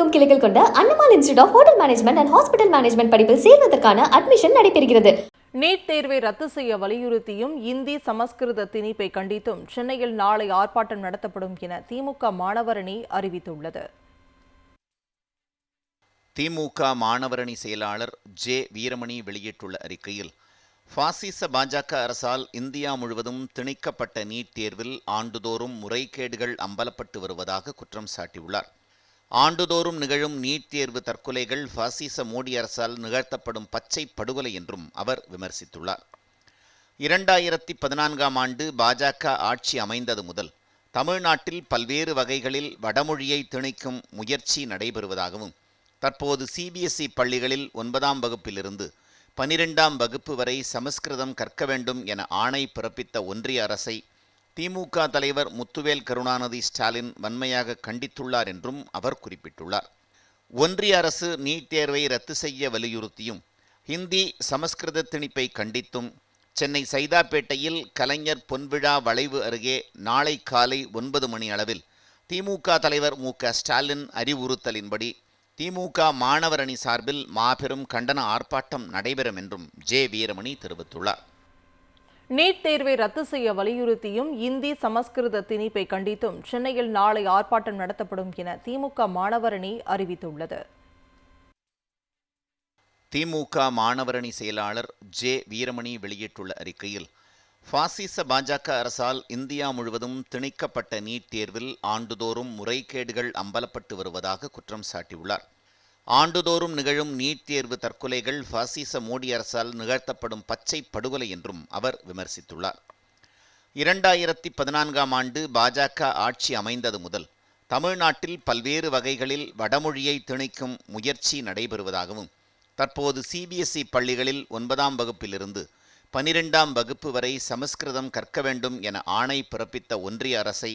தமிழகமெங்கும் கிளைகள் கொண்ட அண்ணமால் institute of hotel management and hospital management படிப்பில் சேர்வதற்கான அட்மிஷன் நடைபெறுகிறது. நீட் தேர்வை ரத்து செய்ய வலியுறுத்தியும் இந்தி சமஸ்கிருத திணிப்பை கண்டித்தும் சென்னையில் நாளை ஆர்ப்பாட்டம் நடத்தப்படும் என திமுக மாணவரணி அறிவித்துள்ளது. திமுக மாணவரணி செயலாளர் ஜே வீரமணி வெளியிட்டுள்ள அறிக்கையில், பாசிச பாஜக அரசால் இந்தியா முழுவதும் திணிக்கப்பட்ட நீட் தேர்வில் ஆண்டுதோறும் முறைகேடுகள் அம்பலப்பட்டு வருவதாக குற்றம் சாட்டியுள்ளார். ஆண்டுதோறும் நிகழும் நீட் தேர்வு தற்கொலைகள் பாசிச மோடி அரசால் நிகழ்த்தப்படும் பச்சை படுகொலை என்றும் அவர் விமர்சித்துள்ளார். 2014ஆம் ஆண்டு பாஜக ஆட்சி அமைந்தது முதல் தமிழ்நாட்டில் பல்வேறு வகைகளில் வடமொழியை திணிக்கும் முயற்சி நடைபெறுவதாகவும், தற்போது சிபிஎஸ்இ பள்ளிகளில் 9ஆம் வகுப்பிலிருந்து 12ஆம் வகுப்பு வரை சமஸ்கிருதம் கற்க வேண்டும் என ஆணை பிறப்பித்த ஒன்றிய அரசை திமுக தலைவர் முத்துவேல் கருணாநிதி ஸ்டாலின் வன்மையாக கண்டித்துள்ளார் என்றும் அவர் குறிப்பிட்டுள்ளார். ஒன்றிய அரசு நீட் தேர்வை ரத்து செய்ய வலியுறுத்தியும் ஹிந்தி சமஸ்கிருத திணிப்பை கண்டித்தும் சென்னை சைதாப்பேட்டையில் கலைஞர் பொன்விழா வளைவு அருகே நாளை காலை 9 மணி அளவில் திமுக தலைவர் மு.க. ஸ்டாலின் அறிவுறுத்தலின்படி திமுக மாணவர் அணி சார்பில் மாபெரும் கண்டன ஆர்ப்பாட்டம் நடைபெறும் என்றும் ஜே வீரமணி தெரிவித்துள்ளார். நீட் தேர்வை ரத்து செய்ய வலியுறுத்தியும் இந்தி சமஸ்கிருத திணிப்பை கண்டித்தும் சென்னையில் நாளை ஆர்ப்பாட்டம் நடத்தப்படும் என திமுக மாணவரணி அறிவித்துள்ளது. திமுக மாணவரணி செயலாளர் ஜே வீரமணி வெளியிட்டுள்ள அறிக்கையில், பாசிச பாஜக அரசால் இந்தியா முழுவதும் திணிக்கப்பட்ட நீட் தேர்வில் ஆண்டுதோறும் முறைகேடுகள் அம்பலப்பட்டு வருவதாக குற்றம் சாட்டியுள்ளார். ஆண்டுதோறும் நிகழும் நீட் தேர்வு தற்கொலைகள் பாசிச மோடி அரசால் நிகழ்த்தப்படும் பச்சை படுகொலை என்றும் அவர் விமர்சித்துள்ளார். 2014ஆம் ஆண்டு பாஜக ஆட்சி அமைந்தது முதல் தமிழ்நாட்டில் பல்வேறு வகைகளில் வடமொழியை திணிக்கும் முயற்சி நடைபெறுவதாகவும், தற்போது சிபிஎஸ்இ பள்ளிகளில் 9ஆம் வகுப்பிலிருந்து 12ஆம் வகுப்பு வரை சமஸ்கிருதம் கற்க வேண்டும் என ஆணை பிறப்பித்த ஒன்றிய அரசை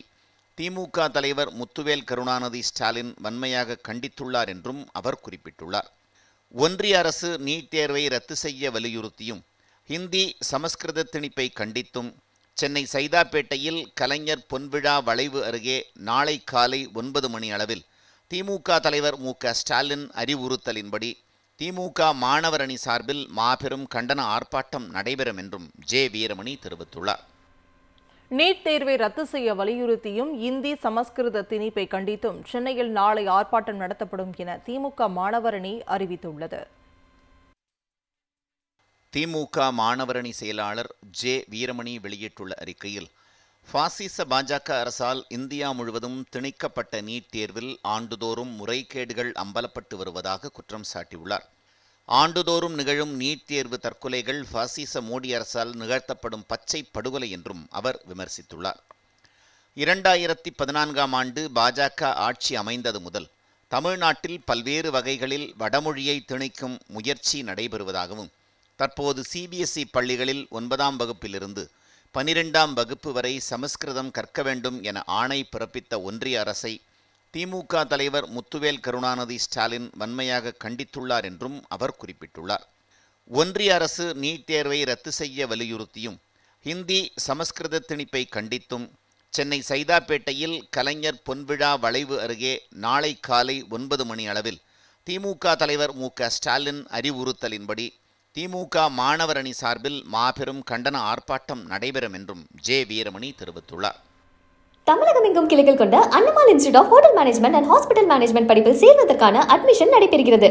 திமுக தலைவர் முத்துவேல் கருணாநிதி ஸ்டாலின் வன்மையாக கண்டித்துள்ளார் என்றும் அவர் குறிப்பிட்டுள்ளார். ஒன்றிய அரசு நீட் தேர்வை ரத்து செய்ய வலியுறுத்தியும் ஹிந்தி சமஸ்கிருத திணிப்பை கண்டித்தும் சென்னை சைதாப்பேட்டையில் கலைஞர் பொன்விழா வளைவு அருகே நாளை காலை 9 மணி அளவில் திமுக தலைவர் மு.க. ஸ்டாலின் அறிவுறுத்தலின்படி திமுக மாணவர் அணி சார்பில் மாபெரும் கண்டன ஆர்ப்பாட்டம் நடைபெறும் என்றும் ஜே வீரமணி தெரிவித்துள்ளார். நீட் தேர்வை ரத்து செய்ய வலியுறுத்தியும் இந்தி சமஸ்கிருத திணிப்பை கண்டித்தும் சென்னையில் நாளை ஆர்ப்பாட்டம் நடத்தப்படும் என திமுக மாணவரணி அறிவித்துள்ளது. திமுக மாணவரணி செயலாளர் ஜே வீரமணி வெளியிட்டுள்ள அறிக்கையில், பாசிச பாஜக அரசால் இந்தியா முழுவதும் திணிக்கப்பட்ட நீட் தேர்வில் ஆண்டுதோறும் முறைகேடுகள் அம்பலப்பட்டு வருவதாக குற்றம் சாட்டியுள்ளார். ஆண்டுதோறும் நிகழும் நீட் தேர்வு தற்கொலைகள் பாசிச மோடி அரசால் நிகழ்த்தப்படும் பச்சை படுகொலை என்றும் அவர் விமர்சித்துள்ளார். 2014ஆம் ஆண்டு பாஜக ஆட்சி அமைந்தது முதல் தமிழ்நாட்டில் பல்வேறு வகைகளில் வடமொழியை திணிக்கும் முயற்சி நடைபெறுவதாகவும், தற்போது சிபிஎஸ்இ பள்ளிகளில் 9ஆம் வகுப்பிலிருந்து 12ஆம் வகுப்பு வரை சமஸ்கிருதம் கற்க வேண்டும் என ஆணை பிறப்பித்த ஒன்றிய அரசை திமுக தலைவர் முத்துவேல் கருணாநிதி ஸ்டாலின் வன்மையாக கண்டித்துள்ளார் என்றும் அவர் குறிப்பிட்டுள்ளார். ஒன்றிய அரசு நீட் தேர்வை ரத்து செய்ய வலியுறுத்தியும் ஹிந்தி சமஸ்கிருத திணிப்பை கண்டித்தும் சென்னை சைதாப்பேட்டையில் கலைஞர் பொன்விழா வளைவு அருகே நாளை காலை 9 மணி அளவில் திமுக தலைவர் மு.க. ஸ்டாலின் அறிவுறுத்தலின்படி திமுக மாணவர் அணி சார்பில் மாபெரும் கண்டன ஆர்ப்பாட்டம் நடைபெறும் என்றும் ஜே வீரமணி தெரிவித்துள்ளார். தமிழகமெங்கும் கிளைகள் கொண்ட அண்ணமால் institute of hotel management and hospital management படிப்பில் சேர்வதற்கான அட்மிஷன் நடைபெறுகிறது.